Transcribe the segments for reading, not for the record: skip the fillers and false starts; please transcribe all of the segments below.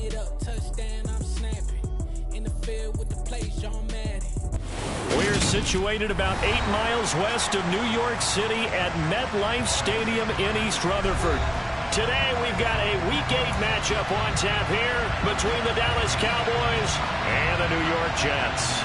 it up, touchdown, I'm snapping. In the field with the plays, John Madden. We're situated about 8 miles west of New York City at MetLife Stadium in East Rutherford. Today we've got a Week 8 matchup on tap here between the Dallas Cowboys and the New York Jets.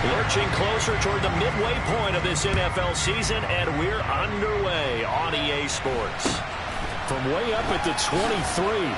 Lurching closer toward the midway point of this NFL season, and we're underway on EA Sports. From way up at the 23.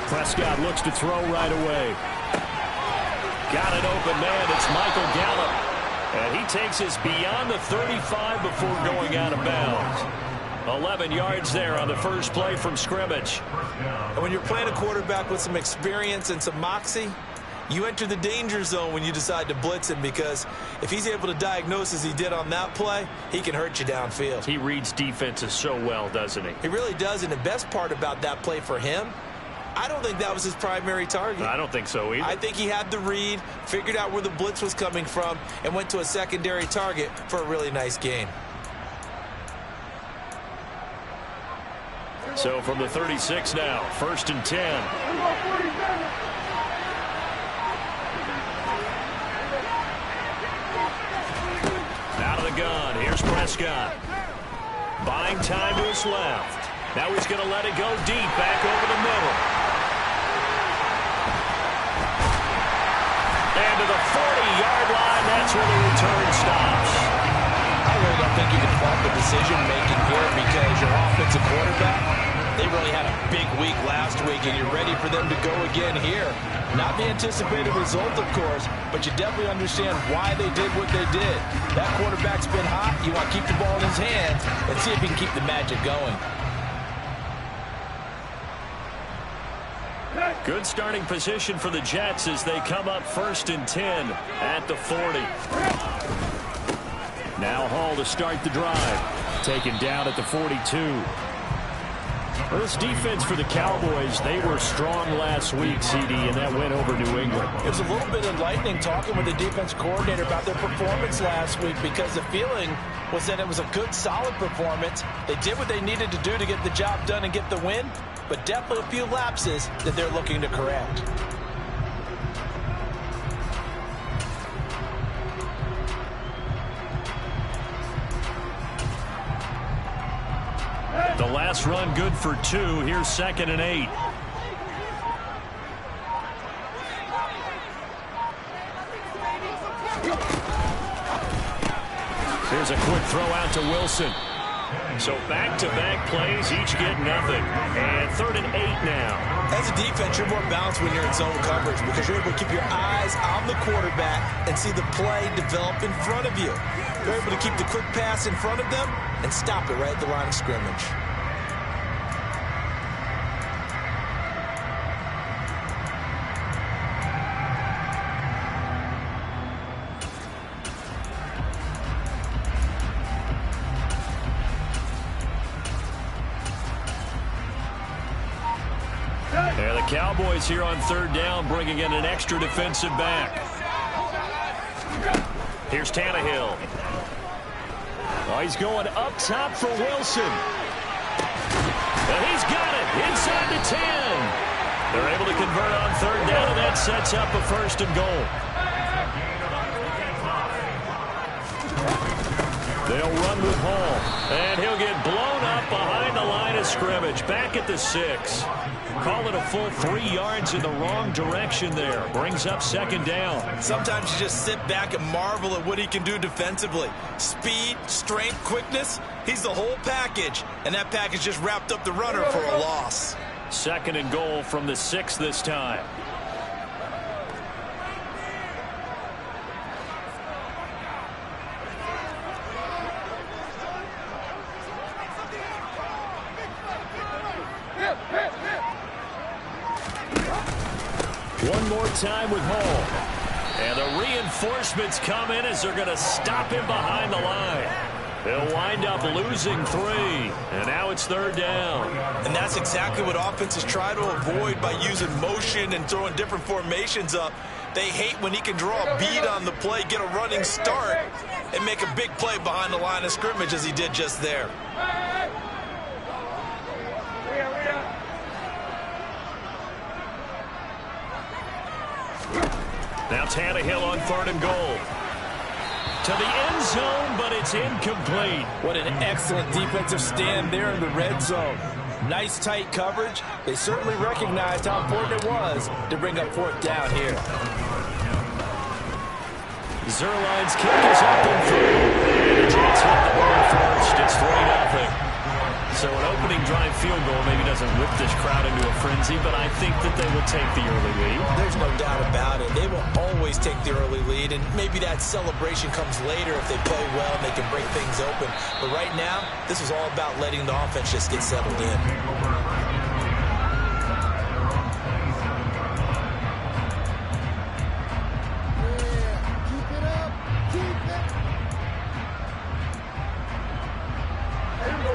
Prescott looks to throw right away. Got an open man. It's Michael Gallup. And he takes us beyond the 35 before going out of bounds. 11 yards there on the first play from scrimmage. And when you're playing a quarterback with some experience and some moxie, you enter the danger zone when you decide to blitz him, because if he's able to diagnose as he did on that play, he can hurt you downfield. He reads defenses so well, doesn't he? He really does, and the best part about that play for him, I don't think that was his primary target. I don't think so either. I think he had the read, figured out where the blitz was coming from, and went to a secondary target for a really nice gain. So from the 36 now, 1st and 10. Out of the gun, here's Prescott. Buying time to his left. Now he's going to let it go deep, back over the middle. And to the 40-yard line, that's where the return stops. I really don't think you can fault the decision-making here, because your offensive quarterback, they really had a big week last week, and you're ready for them to go again here. Not the anticipated result, of course, but you definitely understand why they did what they did. That quarterback's been hot. You want to keep the ball in his hands and see if he can keep the magic going. Good starting position for the Jets as they come up 1st and 10 at the 40. Now Hall to start the drive. Taken down at the 42. Well, this defense for the Cowboys, they were strong last week, CD, and that went over New England. It was a little bit enlightening talking with the defense coordinator about their performance last week, because the feeling was that it was a good, solid performance. They did what they needed to do to get the job done and get the win, but definitely a few lapses that they're looking to correct. The last run good for 2. Here's 2nd and 8. Here's a quick throw out to Wilson. So back-to-back plays, each get nothing. And 3rd and 8 now. As a defense, you're more balanced when you're in zone coverage, because you're able to keep your eyes on the quarterback and see the play develop in front of you. You're able to keep the quick pass in front of them and stop it right at the line of scrimmage. And the Cowboys here on 3rd down, bringing in an extra defensive back. Here's Tannehill. Oh, he's going up top for Wilson. And he's got it inside the 10. They're able to convert on 3rd down, and that sets up a 1st and goal. They'll run with Hall, and he'll get blown up behind the line of scrimmage, back at the 6. Call it a full 3 yards in the wrong direction there. Brings up second down. Sometimes you just sit back and marvel at what he can do defensively. Speed, strength, quickness, he's the whole package. And that package just wrapped up the runner for a loss. Second and goal from the 6 this time. One more time with Hall. And the reinforcements come in as they're going to stop him behind the line. They'll wind up losing 3. And now it's third down. And that's exactly what offenses try to avoid by using motion and throwing different formations up. They hate when he can draw a bead on the play, get a running start, and make a big play behind the line of scrimmage as he did just there. Now Tannehill on third and goal. To the end zone, but it's incomplete. What an excellent defensive stand there in the red zone. Nice tight coverage. They certainly recognized how important it was to bring up fourth down here. Zuerlein's kick is up and through. And the Jets hit the ball first. It's 3-0. So an opening drive field goal maybe doesn't whip this crowd into a frenzy, but I think that they will take the early lead. There's no doubt about it. They will always take the early lead, and maybe that celebration comes later if they play well and they can break things open. But right now, this is all about letting the offense just get settled in.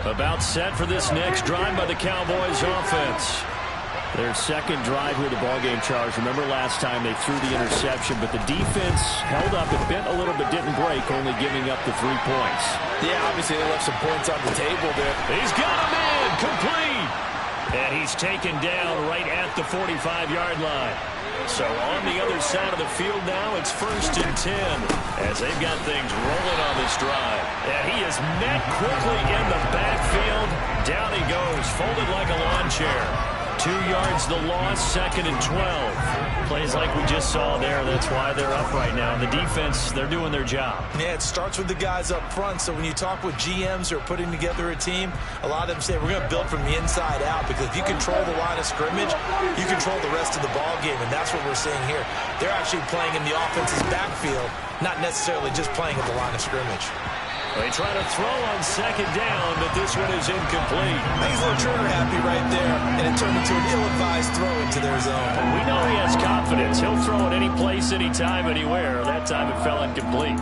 About set for this next drive by the Cowboys offense. Their second drive here, the ballgame, Charles. Remember last time they threw the interception, but the defense held up. It bent a little bit, didn't break, only giving up the 3 points. Yeah, obviously they left some points on the table there. He's got him in, complete. And he's taken down right at the 45-yard line. So on the other side of the field now, it's 1st and 10 as they've got things rolling on this drive. And he is met quickly in the backfield. Down he goes, folded like a lawn chair. 2 yards the loss, 2nd and 12. Plays like we just saw there. That's why they're up right now. The defense, they're doing their job. Yeah, it starts with the guys up front. So when you talk with GMs who are putting together a team, a lot of them say we're going to build from the inside out, because if you control the line of scrimmage, you control the rest of the ball game, and that's what we're seeing here. They're actually playing in the offense's backfield, not necessarily just playing at the line of scrimmage. They try to throw on second down, but this one is incomplete. He's a little trigger happy right there, and it turned into an ill-advised throw into their zone. We know he has confidence. He'll throw it any place, anytime, anywhere. That time it fell incomplete.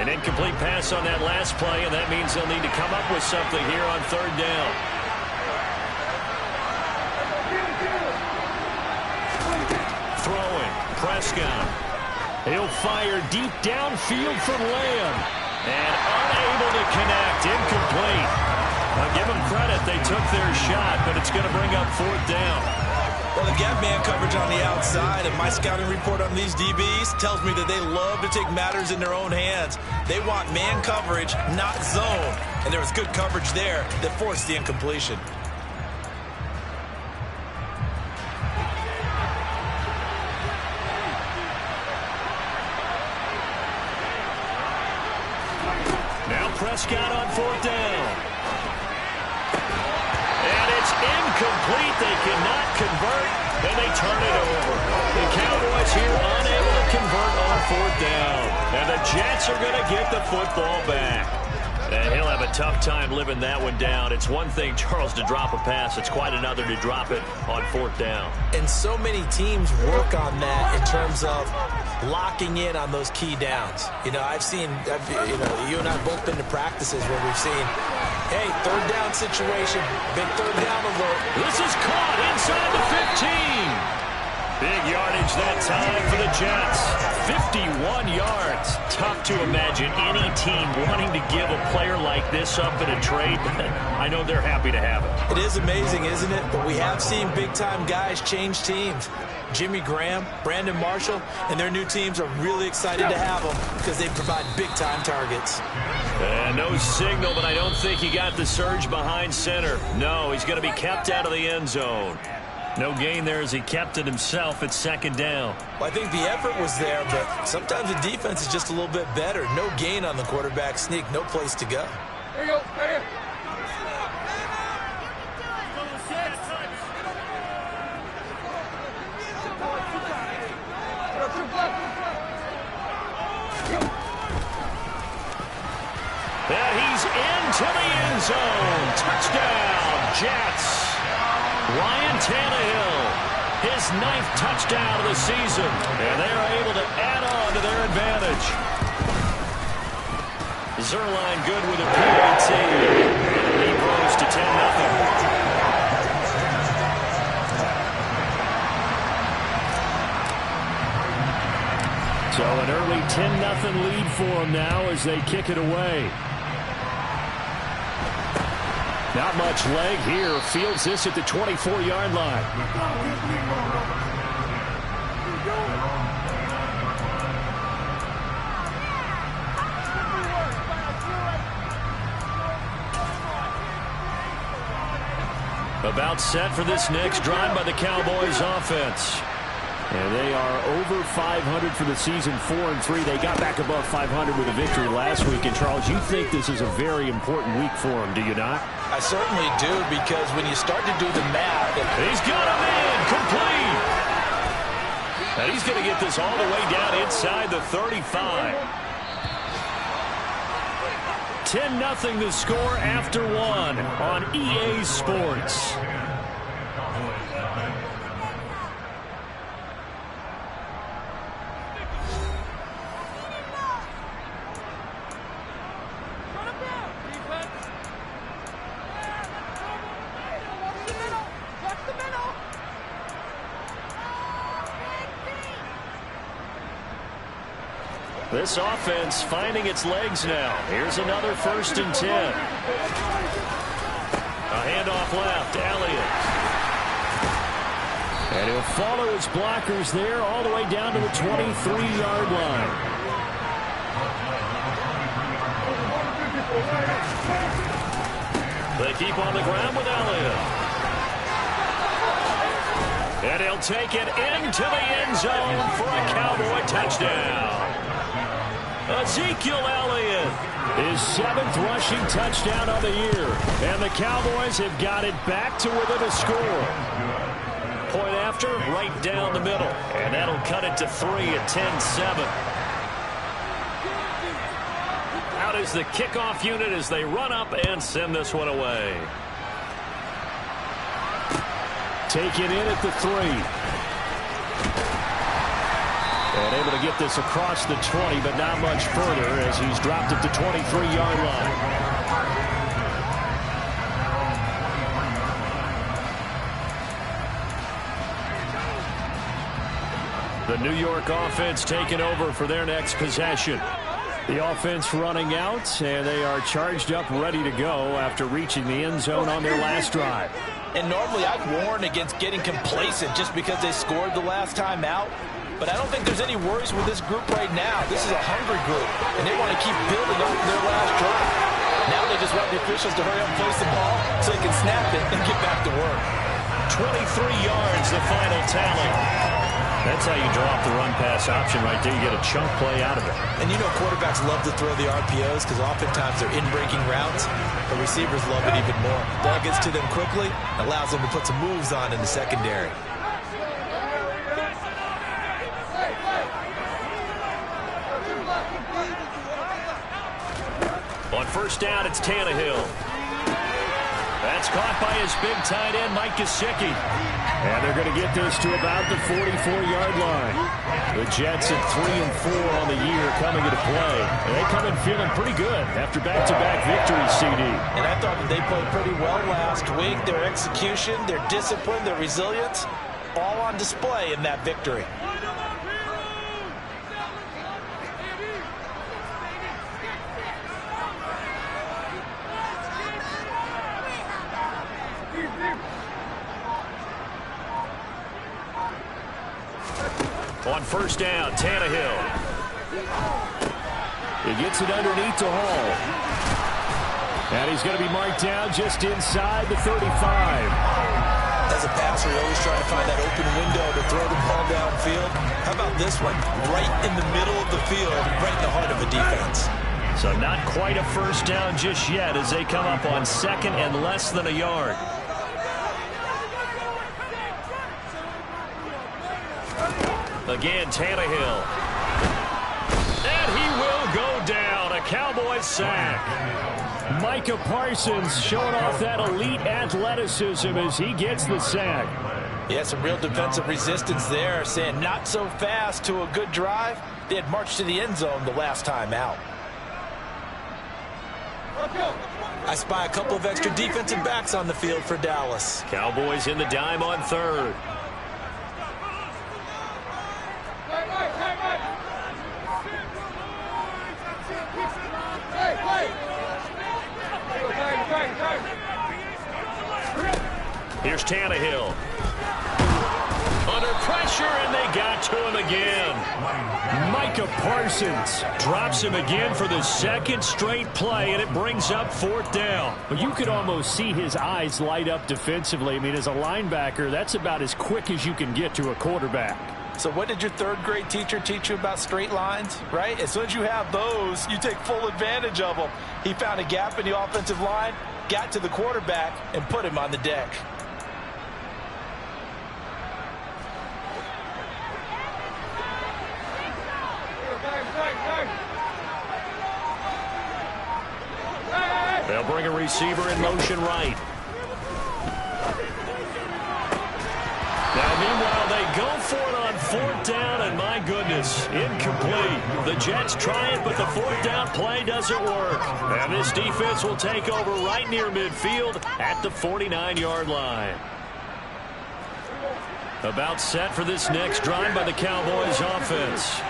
An incomplete pass on that last play, and that means they'll need to come up with something here on third down. Prescott. He'll fire deep downfield from Lamb. And unable to connect. Incomplete. I'll give them credit. They took their shot, but it's going to bring up fourth down. Well, they got man coverage on the outside, and my scouting report on these DBs tells me that they love to take matters in their own hands. They want man coverage, not zone. And there was good coverage there that forced the incompletion. Prescott on fourth down. And it's incomplete. They cannot convert, and they turn it over. The Cowboys here unable to convert on fourth down. And the Jets are going to get the football back. And he'll have a tough time living that one down. It's one thing, Charles, to drop a pass. It's quite another to drop it on fourth down. And so many teams work on that in terms of locking in on those key downs. You know, you and I have both been to practices where we've seen, hey, third down situation, big third down alert. This is caught inside the 15. Big yardage that time for the Jets. 51 yards. Tough to imagine any team wanting to give a player like this up in a trade. I know they're happy to have it. It is amazing, isn't it? But we have seen big-time guys change teams. Jimmy Graham, Brandon Marshall, and their new teams are really excited to have them because they provide big-time targets. No signal, but I don't think he got the surge behind center. No, he's going to be kept out of the end zone. No gain there as he kept it himself at second down. Well, I think the effort was there, but sometimes the defense is just a little bit better. No gain on the quarterback sneak, no place to go. There you go, right here. And he's into the end zone. Touchdown, Jets. Ryan Tannehill, his 9th touchdown of the season. And they're able to add on to their advantage. Zerline good with a PAT. And he grows to 10-0. So an early 10-0 lead for them now as they kick it away. Not much leg here. Fields this at the 24-yard line. About set for this next drive by the Cowboys offense. And they are over 500 for the season, 4-3. They got back above 500 with a victory last week. And, Charles, you think this is a very important week for them, do you not? I certainly do, because when you start to do the math... He's got him in, complete. And he's going to get this all the way down inside the 35. 10-0 the score after one on EA Sports. This offense finding its legs now. Here's another 1st and 10. A handoff left, Elliott. And he'll follow his blockers there all the way down to the 23-yard line. They keep on the ground with Elliott. And he'll take it into the end zone for a Cowboy touchdown. Ezekiel Elliott, his 7th rushing touchdown of the year. And the Cowboys have got it back to within a score. Point after, right down the middle. And that'll cut it to 3 at 10-7. Out is the kickoff unit as they run up and send this one away. Taken in at the 3. And able to get this across the 20, but not much further as he's dropped at the 23-yard line. The New York offense taking over for their next possession. The offense running out, and they are charged up, ready to go after reaching the end zone on their last drive. And normally I'd warn against getting complacent just because they scored the last time out. But I don't think there's any worries with this group right now. This is a hungry group, and they want to keep building up their last drive. Now they just want the officials to hurry up and place the ball so they can snap it and get back to work. 23 yards, the final tally. That's how you draw up the run-pass option right there. You get a chunk play out of it. And you know quarterbacks love to throw the RPOs because oftentimes they're in-breaking routes. The receivers love it even more. Ball gets to them quickly, allows them to put some moves on in the secondary. On 1st down, it's Tannehill. That's caught by his big tight end, Mike Gesicki. And they're going to get this to about the 44-yard line. The Jets at 3-4 on the year coming into play. And they come in feeling pretty good after back-to-back victories, CD. And I thought that they played pretty well last week. Their execution, their discipline, their resilience. all on display in that victory. On first down, Tannehill. He gets it underneath to Hall. And he's going to be marked down just inside the 35. As a passer, you're always trying to find that open window to throw the ball downfield. How about this one? Right in the middle of the field, right in the heart of a defense. So not quite a first down just yet as they come up on second and less than a yard. Again, Tannehill. And he will go down. A Cowboys sack. Micah Parsons showing off that elite athleticism as he gets the sack. Yeah, some real defensive resistance there, saying not so fast to a good drive. They had marched to the end zone the last time out. I spy a couple of extra defensive backs on the field for Dallas. Cowboys in the dime on third. Here's Tannehill. Under pressure, and they got to him again. Micah Parsons drops him again for the second straight play, and it brings up fourth down. But you could almost see his eyes light up defensively. I mean, as a linebacker, that's about as quick as you can get to a quarterback. So what did your third grade teacher teach you about straight lines, right? As soon as you have those, you take full advantage of them. He found a gap in the offensive line, got to the quarterback, and put him on the deck. They'll bring a receiver in motion right. Now, meanwhile, they go for it on fourth down, and my goodness, incomplete. The Jets try it, but the fourth down play doesn't work. And this defense will take over right near midfield at the 49-yard line. About set for this next drive by the Cowboys offense.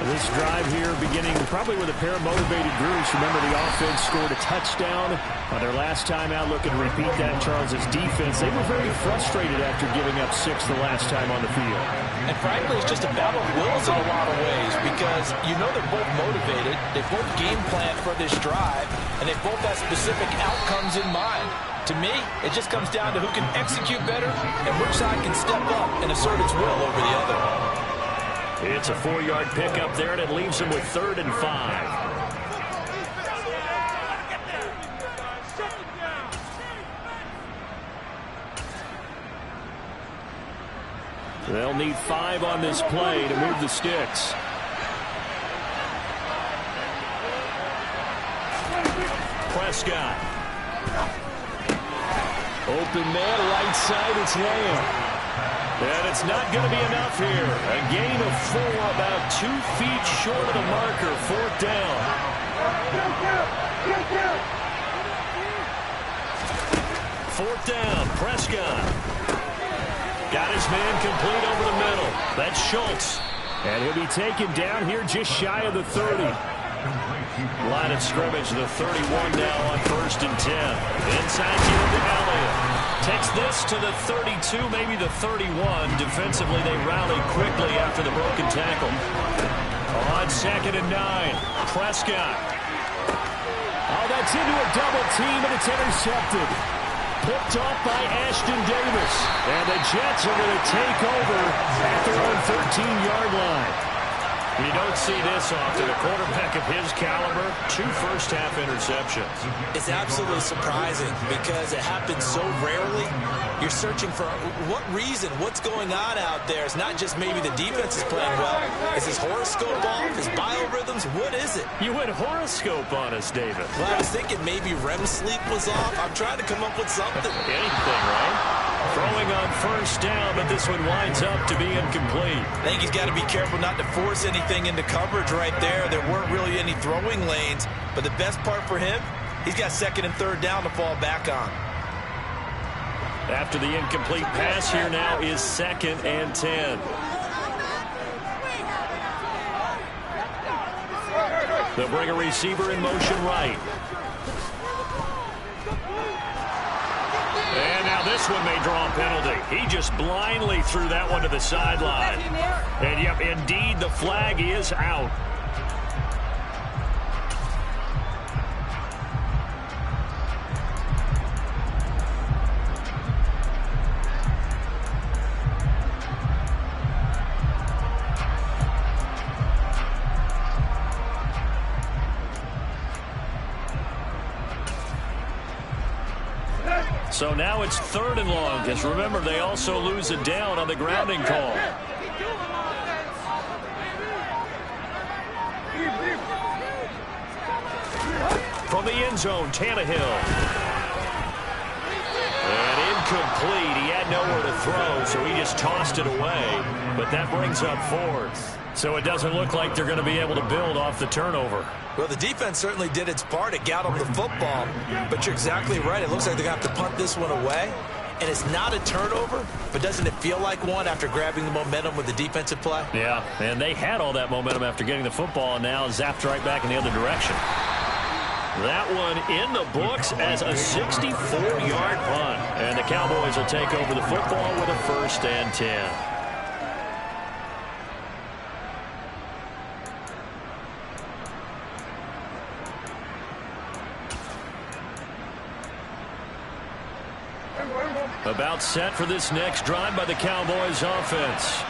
This drive here beginning probably with a pair of motivated groups. Remember, the offense scored a touchdown on their last time out. Looking to repeat that. Charles's defense, they were very frustrated after giving up 6 the last time on the field. And frankly, it's just a battle of wills in a lot of ways because you know they're both motivated. They both game planned for this drive, and they both have specific outcomes in mind. To me, it just comes down to who can execute better and which side can step up and assert its will over the other. It's a 4-yard pickup there, and it leaves them with 3rd and 5. They'll need 5 on this play to move the sticks. Prescott. Open man, right side, it's Lamb. And it's not going to be enough here. A gain of 4, about 2 feet short of the marker. 4th down. 4th down, Prescott. Got his man complete over the middle. That's Schultz. And he'll be taken down here just shy of the 30. Line of scrimmage, the 31 now on 1st and 10. Inside here to Elliott. Takes this to the 32, maybe the 31. Defensively, they rallied quickly after the broken tackle. On 2nd and 9, Prescott. Oh, that's into a double team, and it's intercepted. Picked off by Ashton Davis. And the Jets are going to take over at their own 13-yard line. You don't see this often. A quarterback of his caliber, 2 first-half interceptions. It's absolutely surprising because it happens so rarely. You're searching for what reason, what's going on out there. It's not just maybe the defense is playing well. Is his horoscope off? His biorhythms? What is it? You went horoscope on us, David. Well, I was thinking maybe REM sleep was off. I'm trying to come up with something. Anything, right? Throwing on 1st down, but this one winds up to be incomplete. I think he's got to be careful not to force anything into coverage right there. There weren't really any throwing lanes, but the best part for him, he's got 2nd and 3rd down to fall back on. After the incomplete pass, here now is 2nd and 10. They'll bring a receiver in motion right. And now this one may draw a penalty. He just blindly threw that one to the sideline. And yep, indeed, the flag is out. So now it's 3rd and long, because remember, they also lose a down on the grounding call. From the end zone, Tannehill. And incomplete. He had nowhere to throw, so he just tossed it away. But that brings up 4th. So it doesn't look like they're going to be able to build off the turnover. Well, the defense certainly did its part. It got them the football. But you're exactly right. It looks like they're going to have to punt this one away. And it's not a turnover, but doesn't it feel like one after grabbing the momentum with the defensive play? Yeah, and they had all that momentum after getting the football, and now zapped right back in the other direction. That one in the books as a 64-yard punt. And the Cowboys will take over the football with a 1st and 10. About set for this next drive by the Cowboys offense.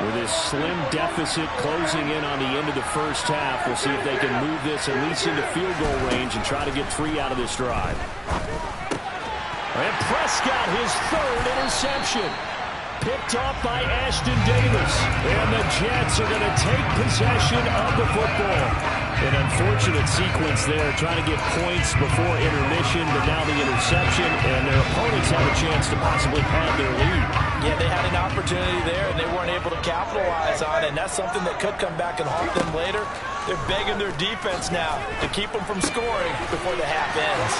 With this slim deficit closing in on the end of the first half, we'll see if they can move this at least into field goal range and try to get 3 out of this drive. And Prescott, his 3rd interception. Picked off by Ashton Davis. And the Jets are going to take possession of the football. An unfortunate sequence there, trying to get points before intermission, but now the interception, and their opponents have a chance to possibly pad their lead. Yeah, they had an opportunity there, and they weren't able to capitalize on it, and that's something that could come back and haunt them later. They're begging their defense now to keep them from scoring before the half ends.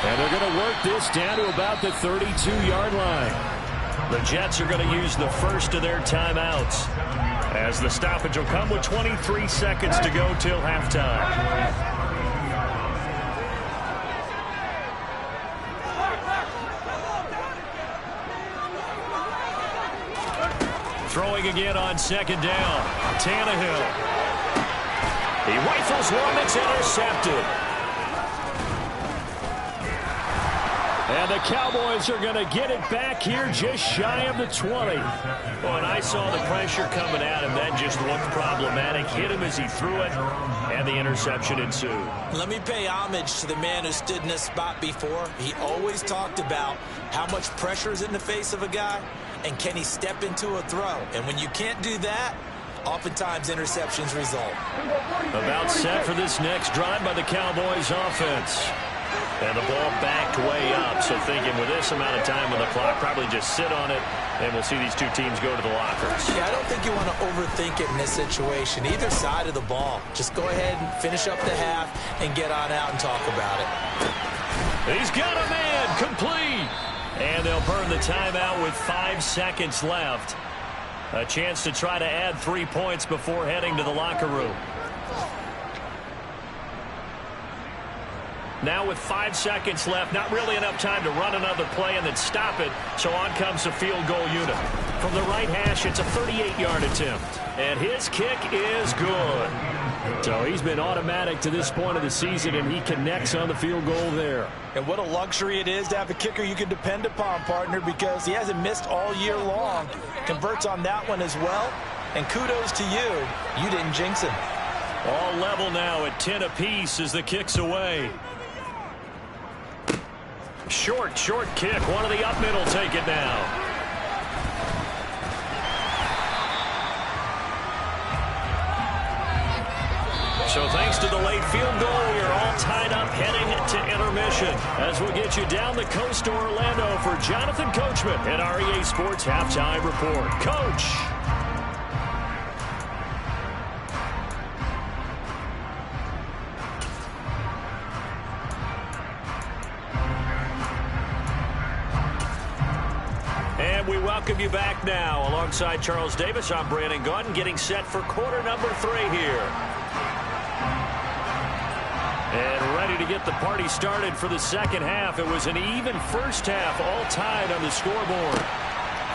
And they're going to work this down to about the 32-yard line. The Jets are going to use the first of their timeouts, as the stoppage will come with 23 seconds to go till halftime. Throwing again on 2nd down. Tannehill. He rifles one. It's intercepted. And the Cowboys are going to get it back here just shy of the 20. Well, and I saw the pressure coming at him. That just looked problematic. Hit him as he threw it, and the interception ensued. Let me pay homage to the man who stood in this spot before. He always talked about how much pressure is in the face of a guy, and can he step into a throw. And when you can't do that, oftentimes interceptions result. About set for this next drive by the Cowboys offense. And the ball backed way up, so thinking with this amount of time on the clock, probably just sit on it, and we'll see these two teams go to the lockers. Yeah, I don't think you want to overthink it in this situation. Either side of the ball. Just go ahead and finish up the half and get on out and talk about it. He's got a man, complete. And they'll burn the timeout with 5 seconds left. A chance to try to add 3 points before heading to the locker room. Now with 5 seconds left, not really enough time to run another play and then stop it. So on comes the field goal unit. From the right hash, it's a 38-yard attempt. And his kick is good. So he's been automatic to this point of the season, and he connects on the field goal there. And what a luxury it is to have a kicker you can depend upon, partner, because he hasn't missed all year long. Converts on that one as well. And kudos to you. You didn't jinx him. All level now at 10 apiece as the kick's away. Short kick. One of the up middle take it now. So thanks to the late field goal, we are all tied up heading to intermission. As we'll get you down the coast to Orlando for Jonathan Coachman at REA Sports Halftime Report. Coach. And we welcome you back now. Alongside Charles Davis, I'm Brandon Gaudin, getting set for quarter number 3 here. And ready to get the party started for the second half. It was an even first half, all tied on the scoreboard.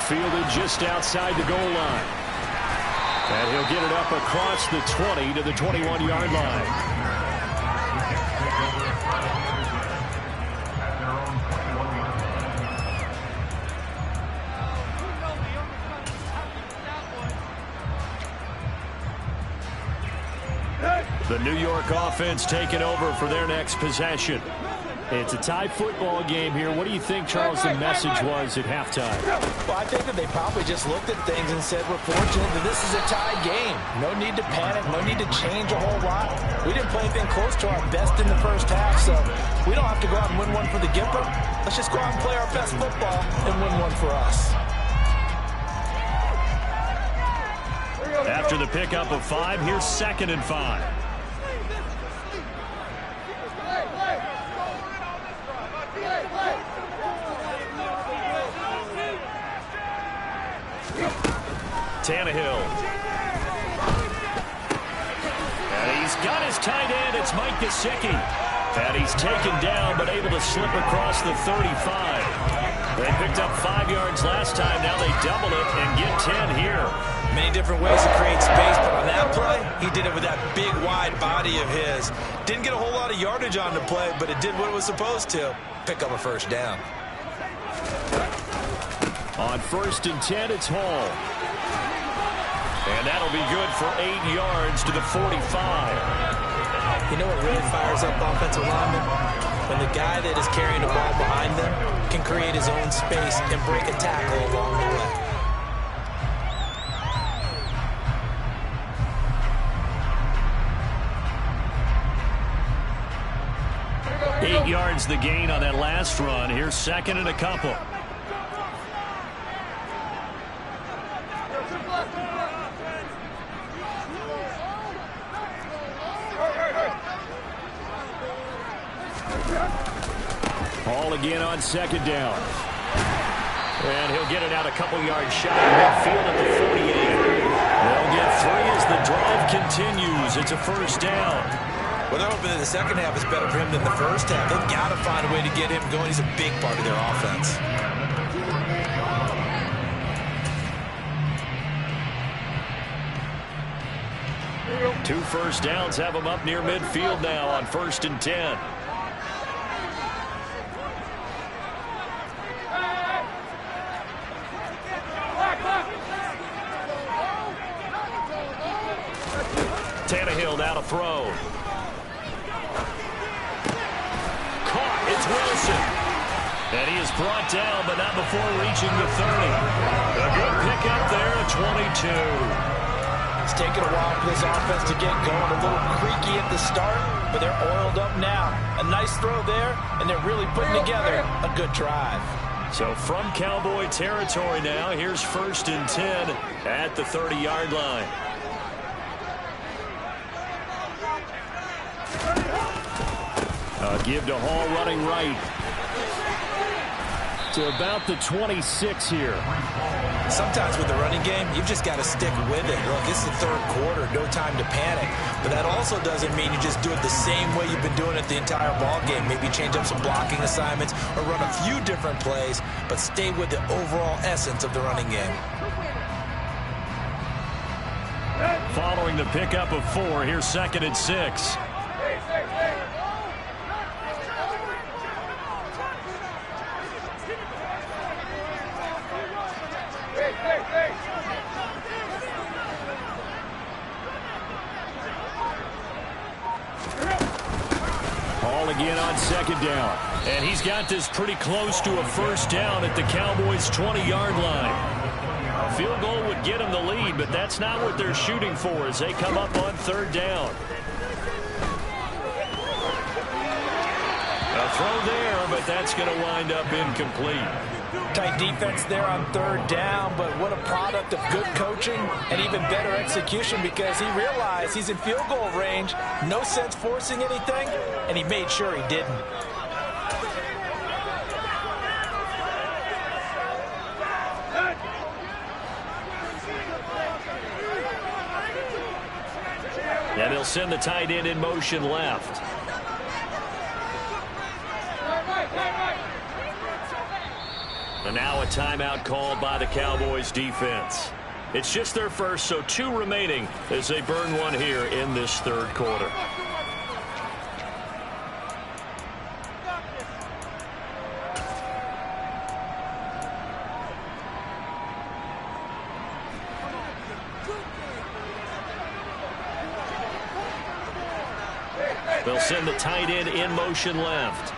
Fielded just outside the goal line. And he'll get it up across the 20 to the 21-yard line. The New York offense taking over for their next possession. It's a tie football game here. What do you think, Charles, the message was at halftime? Well, I think that they probably just looked at things and said, we're fortunate that this is a tie game. No need to panic. No need to change a whole lot. We didn't play anything close to our best in the first half, so we don't have to go out and win one for the Gipper. Let's just go out and play our best football and win one for us. After the pickup of 5, here's 2nd and 5. Tannehill. And he's got his tight end. It's Mike Gesicki. And he's taken down, but able to slip across the 35. They picked up 5 yards last time. Now they double it and get 10 here. Many different ways to create space, but on that play, he did it with that big, wide body of his. Didn't get a whole lot of yardage on the play, but it did what it was supposed to. Pick up a first down. On 1st and 10, it's Hall. And that'll be good for 8 yards to the 45. You know what really fires up offensive linemen? When the guy that is carrying the ball behind them can create his own space and break a tackle along the way. 8 yards the gain on that last run. Here's 2nd and a couple. Hall again on 2nd down. And he'll get it out a couple yards shy of midfield at the 48. They'll get 3 as the drive continues. It's a first down. Well, they're hoping that the second half is better for him than the first half. They've got to find a way to get him going. He's a big part of their offense. Two first downs have him up near midfield now on 1st and 10. Tannehill now to throw. Caught. It's Wilson. And he is brought down, but not before reaching the 30. A good pickup there at 22. It's taken a while for this offense to get going. A little creaky at the start, but they're oiled up now. A nice throw there, and they're really putting together a good drive. So from Cowboy territory now, here's 1st and 10 at the 30-yard line. Give to Hall running right. To about the 26 here. Sometimes with the running game, you've just got to stick with it. Look, it's the 3rd quarter, no time to panic. But that also doesn't mean you just do it the same way you've been doing it the entire ball game. Maybe change up some blocking assignments or run a few different plays, but stay with the overall essence of the running game. Following the pickup of 4, here's 2nd and 6. Hall again on 2nd down. And he's got this pretty close to a first down at the Cowboys' 20-yard line. A field goal would get them the lead, but that's not what they're shooting for as they come up on 3rd down. A throw there, but that's going to wind up incomplete. Tight defense there on 3rd down, but what a product of good coaching and even better execution because he realized he's in field goal range. No sense forcing anything, and he made sure he didn't. They'll send the tight end in motion left. And now a timeout called by the Cowboys defense. It's just their first, so 2 remaining as they burn one here in this third quarter. They'll send the tight end in motion left.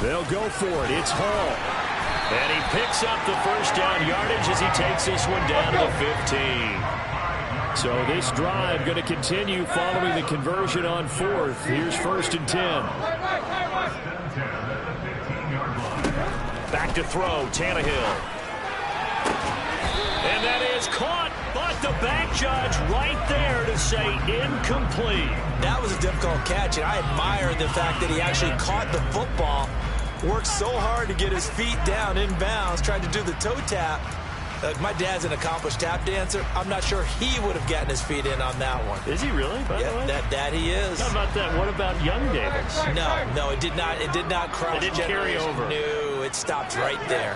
They'll go for it. It's Hall. And he picks up the first down yardage as he takes this one down to the 15. So this drive going to continue following the conversion on 4th. Here's 1st and 10. Back to throw, Tannehill. And that is caught, but the back judge right there to say incomplete. That was a difficult catch, and I admire the fact that he actually caught the football, worked so hard to get his feet down inbounds, tried to do the toe tap. My dad's an accomplished tap dancer. I'm not sure he would have gotten his feet in on that one. Is he really? By the way? That he is. How about that? What about Young Davis? No, it did not. It did not cross. It didn't carry over. No, it stopped right there.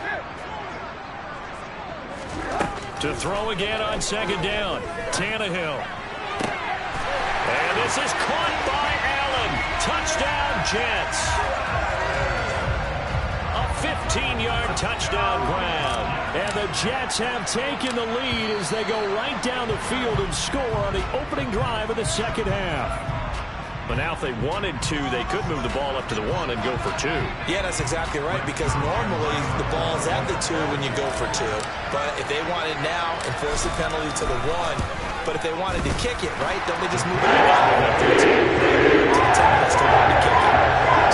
To throw again on 2nd down, Tannehill. And this is caught by Allen. Touchdown, Jets. A 15-yard touchdown grab. And the Jets have taken the lead as they go right down the field and score on the opening drive of the second half. But now if they wanted to, they could move the ball up to the 1 and go for 2. Yeah, that's exactly right, because normally the ball's at the 2 when you go for 2. But if they wanted now, enforce the penalty to the 1. But if they wanted to kick it, right, don't they just move it up to the 2? To the 10, they still wanted to kick it.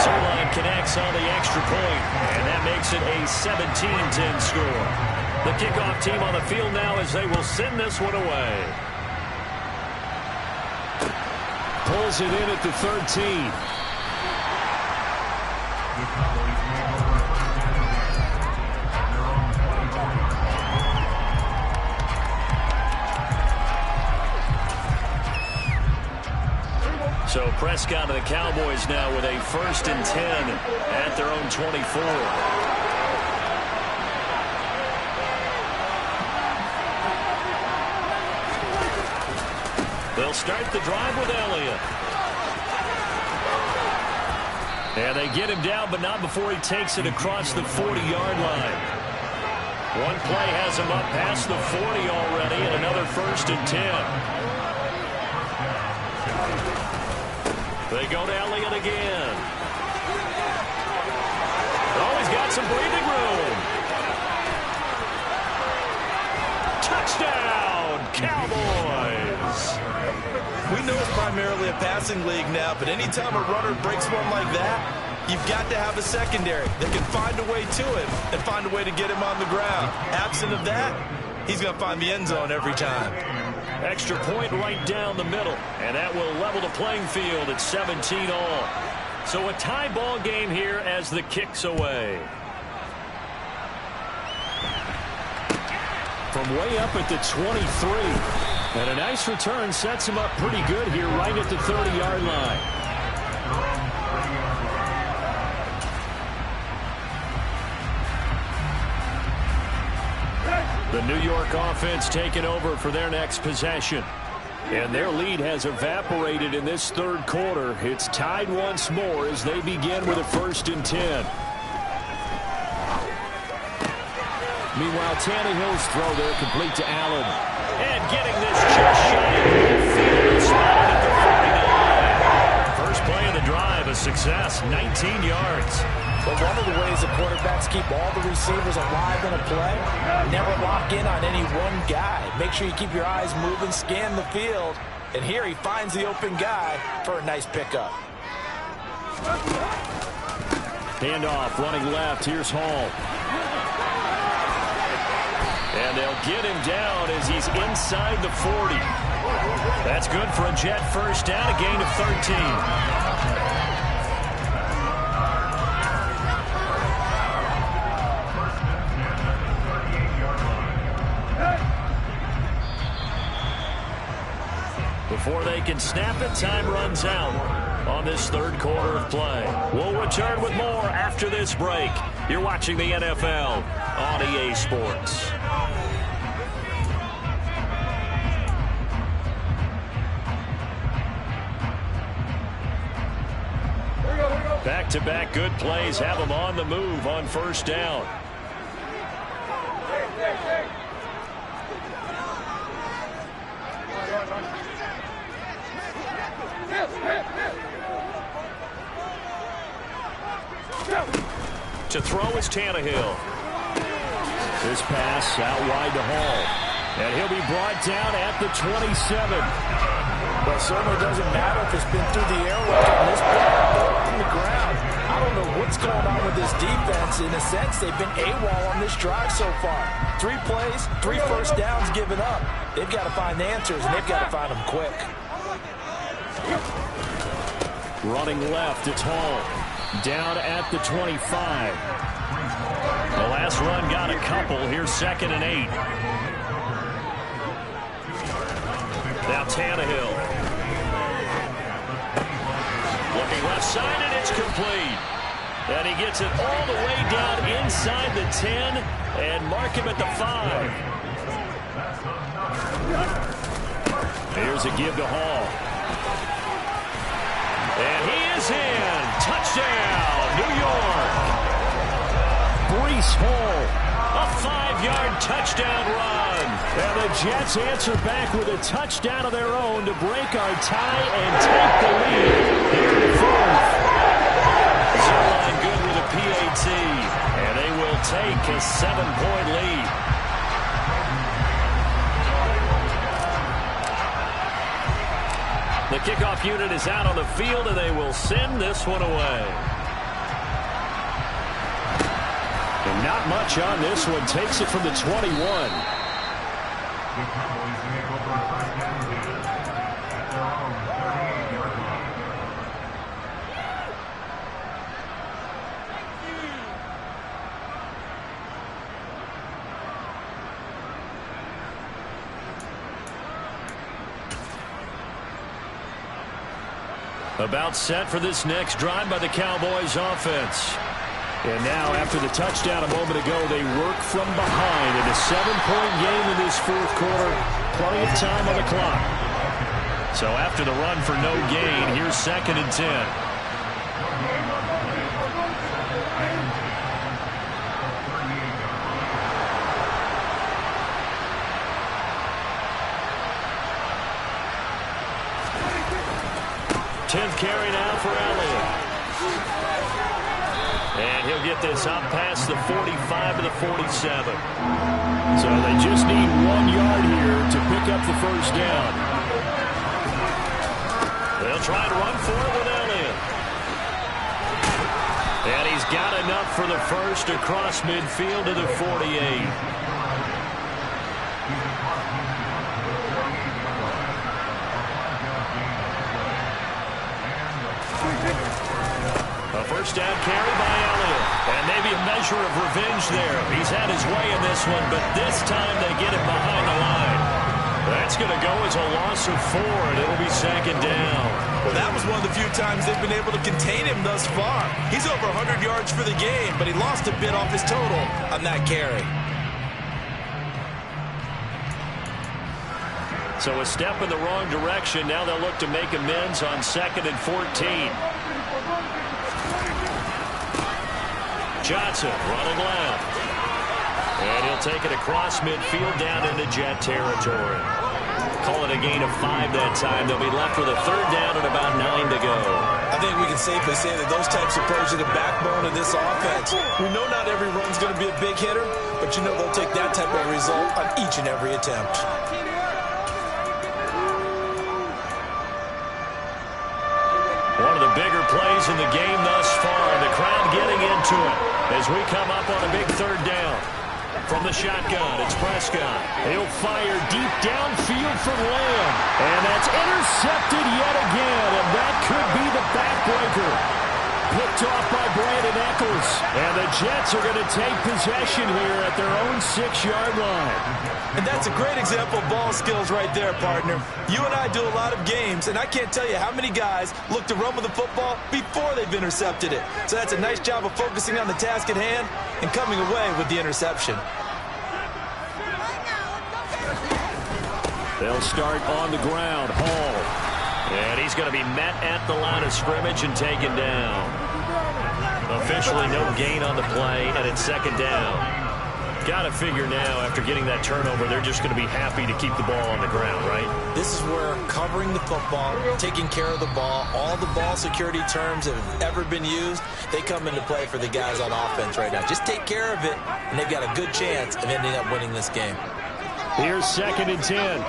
Zuerlein connects on the extra point, and that makes it a 17-10 score. The kickoff team on the field now as they will send this one away. Pulls it in at the 13. So Prescott and the Cowboys now with a 1st and 10 at their own 24. They'll start the drive with Elliott. And they get him down, but not before he takes it across the 40-yard line. One play has him up past the 40 already, and another 1st and 10. They go to Elliott again. Oh, he's got some breathing room. Touchdown, Cowboys. We know it's primarily a passing league now, but anytime a runner breaks one like that, you've got to have a secondary that can find a way to him and find a way to get him on the ground. Absent of that, he's going to find the end zone every time. Extra point right down the middle, and that will level the playing field at 17 all. So a tie ball game here as the kick's away. From way up at the 23. And a nice return sets him up pretty good here right at the 30-yard line. The New York offense taking over for their next possession. And their lead has evaporated in this third quarter. It's tied once more as they begin with a 1st and 10. Meanwhile, Tannehill's throw there complete to Allen. And getting this just shy of midfield, spotted at the 49. First play of the drive, a success, 19 yards. But one of the ways that quarterbacks keep all the receivers alive in a play, never lock in on any one guy. Make sure you keep your eyes moving, scan the field. And here he finds the open guy for a nice pickup. Handoff running left. Here's Hall. And And they'll get him down as he's inside the 40. That's good for a Jet first down, a gain of 13. Before they can snap it, time runs out on this third quarter of play. We'll return with more after this break. You're watching the NFL on EA Sports. Back-to-back good plays have them on the move on first down. To throw is Tannehill. This pass out wide to Hall. And he'll be brought down at the 27. Well, it certainly doesn't matter if it's been through the air on this play or on the ground. I don't know what's going on with this defense. In a sense, they've been AWOL on this drive so far. 3 plays, 3 first downs given up. They've got to find answers, and they've got to find them quick. Running left, it's Hall. Down at the 25. The last run got a couple. Here's 2nd and 8. Now Tannehill. Looking left side, and it's complete. And he gets it all the way down inside the 10 and mark him at the 5. Here's a give to Hall. And he is in. Touchdown, New York. Breece Hall, a 5-yard touchdown run. And the Jets answer back with a touchdown of their own to break our tie and take the lead here in the 4th. Zerline good with a PAT, and they will take a 7-point lead. The kickoff unit is out on the field, and they will send this one away. And not much on this one. Takes it from the 21. About set for this next drive by the Cowboys offense. And now, after the touchdown a moment ago, they work from behind in a 7-point game in this 4th quarter. Plenty of time on the clock. So after the run for no gain, here's 2nd and 10. Carry now for Elliott. And he'll get this up past the 45 to the 47. So they just need 1 yard here to pick up the first down. They'll try to run for it with Elliott. And he's got enough for the first across midfield to the 48. A first down carry by Elliott. And maybe a measure of revenge there. He's had his way in this one, but this time they get him behind the line. That's going to go as a loss of 4, and it'll be 2nd down. Well, that was one of the few times they've been able to contain him thus far. He's over 100 yards for the game, but he lost a bit off his total on that carry. So a step in the wrong direction. Now they'll look to make amends on 2nd and 14. Johnson running left. And he'll take it across midfield down into Jet territory. Call it a gain of 5 that time. They'll be left with a 3rd down and about 9 to go. I think we can safely say that those types of plays are the backbone of this offense. We know not every run's going to be a big hitter, but you know they'll take that type of result on each and every attempt. One of the bigger plays in the game thus far. The crowd getting into it as we come up on a big 3rd down. From the shotgun, it's Prescott. He'll fire deep downfield for Lamb. And that's intercepted yet again, and that could be the backbreaker. Picked off by Brandon Echols. And the Jets are going to take possession here at their own 6-yard line. And that's a great example of ball skills right there, partner. You and I do a lot of games, and I can't tell you how many guys look to run with the football before they've intercepted it. So that's a nice job of focusing on the task at hand and coming away with the interception. They'll start on the ground. Hall. And he's going to be met at the line of scrimmage and taken down. Officially no gain on the play, and it's second down. Got to figure now, after getting that turnover, they're just going to be happy to keep the ball on the ground, right? This is where covering the football, taking care of the ball, all the ball security terms that have ever been used, they come into play for the guys on offense right now. Just take care of it, and they've got a good chance of ending up winning this game. Here's 2nd and 10.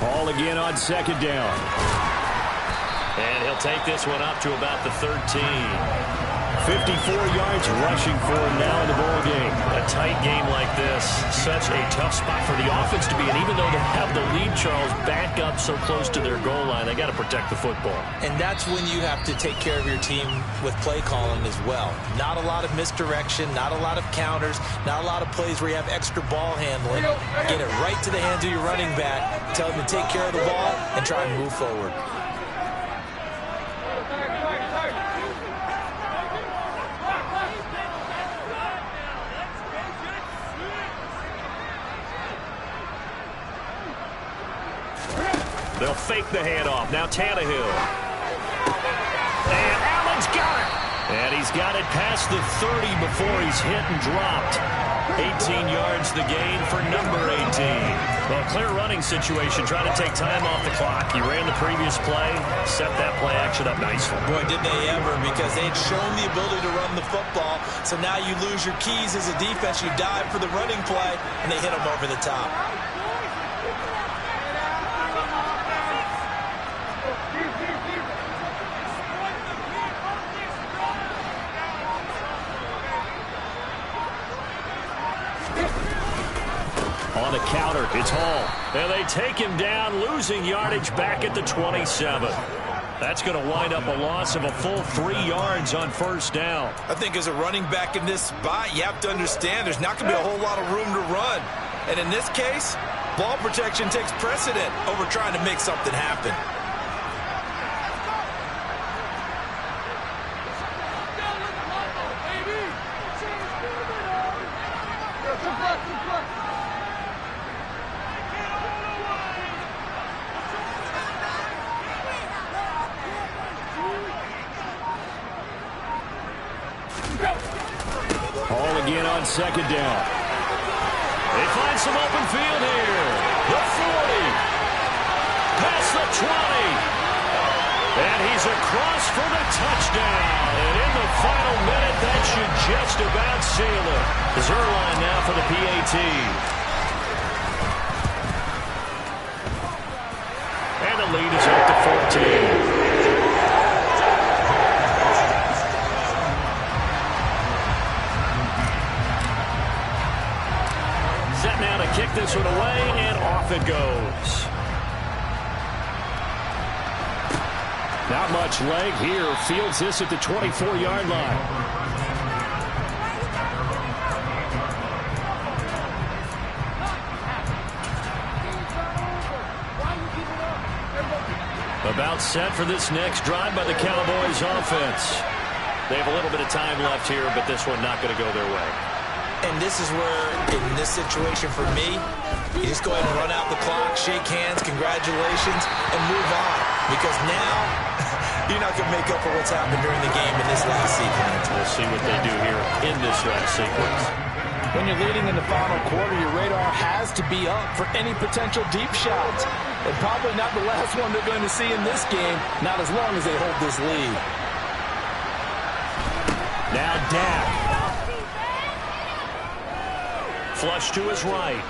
Ball again on 2nd down. And he'll take this one up to about the 13. 54 yards rushing for him now in the ball game. A tight game like this, such a tough spot for the offense to be in. Even though they have the lead, Charles, back up so close to their goal line, they got to protect the football. And that's when you have to take care of your team with play calling as well. Not a lot of misdirection, not a lot of counters, not a lot of plays where you have extra ball handling. Get it right to the hands of your running back, tell him to take care of the ball, and try and move forward. They'll fake the handoff. Now Tannehill. And Allen's got it. And he's got it past the 30 before he's hit and dropped. 18 yards the gain for number 18. Well, clear running situation, trying to take time off the clock. He ran the previous play, set that play action up nicely. Boy, did they ever, because they'd shown the ability to run the football. So now you lose your keys as a defense. You dive for the running play, and they hit him over the top. On the counter, it's Hall. And they take him down, losing yardage back at the 27. That's going to wind up a loss of a full 3 yards on 1st down. I think as a running back in this spot, you have to understand there's not going to be a whole lot of room to run. And in this case, ball protection takes precedent over trying to make something happen. Hall again on 2nd down. They find some open field here. The 40. Past the 20. And he's across for the touchdown. And in the final minute, that should just about seal it. Zuerlein now for the PAT. And the lead is up to 14. Set now to kick this one away, and off it goes. Not much leg here. Fields this at the 24-yard line. About set for this next drive by the Cowboys offense. They have a little bit of time left here, but this one not going to go their way. And this is where, in this situation for me, you just go ahead and run out the clock, shake hands, congratulations, and move on. Because now, you're not going to make up for what's happened during the game in this last sequence. We'll see what they do here in this last sequence. When you're leading in the final quarter, your radar has to be up for any potential deep shots. And probably not the last one they're going to see in this game, not as long as they hold this lead. Now Dak. flush to his right.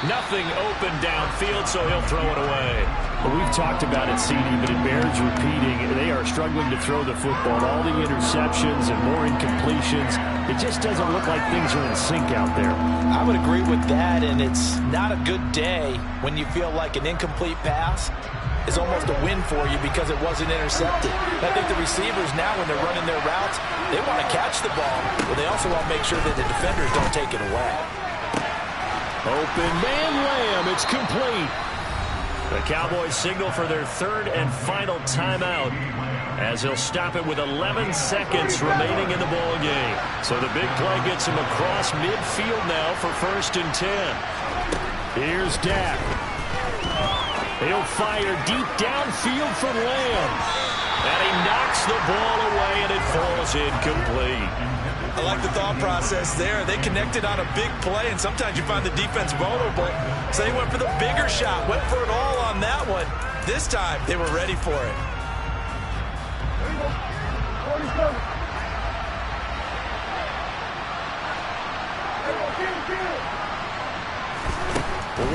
Nothing open downfield, so he'll throw it away. Well, we've talked about it, CD, but it bears repeating. They are struggling to throw the football. All the interceptions and more incompletions. It just doesn't look like things are in sync out there. I would agree with that, and it's not a good day when you feel like an incomplete pass is almost a win for you because it wasn't intercepted. I think the receivers now, when they're running their routes, they want to catch the ball, but they also want to make sure that the defenders don't take it away. Open man, Lamb. It's complete. The Cowboys signal for their third and final timeout as he'll stop it with 11 seconds remaining in the ball game. So the big play gets him across midfield now for 1st and 10. Here's Dak. He'll fire deep downfield from Lamb. And he knocks the ball away, and it falls incomplete. I like the thought process there. They connected on a big play, and sometimes you find the defense vulnerable. So they went for the bigger shot, went for it all on that one. This time, they were ready for it.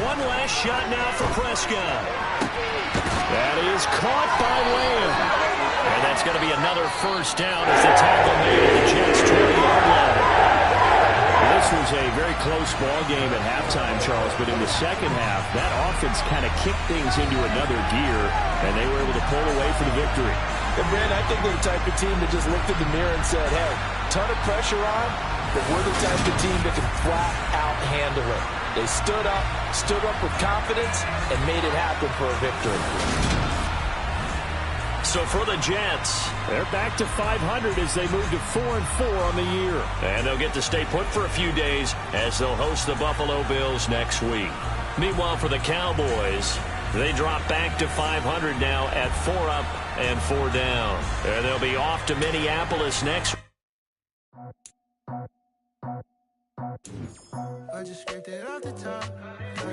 One last shot now for Prescott. That is caught by Lamb. And that's going to be another first down as the tackle made at the Jets' 20-yard line. This was a very close ball game at halftime, Charles, but in the second half, that offense kind of kicked things into another gear, and they were able to pull away for the victory. And, Brad, I think they're the type of team that just looked in the mirror and said, hey, ton of pressure on, but we're the type of team that can flat out handle it. They stood up with confidence, and made it happen for a victory. So for the Jets, they're back to 500 as they move to 4-4 on the year. And they'll get to stay put for a few days as they'll host the Buffalo Bills next week. Meanwhile, for the Cowboys, they drop back to 500 now at 4 up and 4 down. And they'll be off to Minneapolis next week. I just scraped it off the top.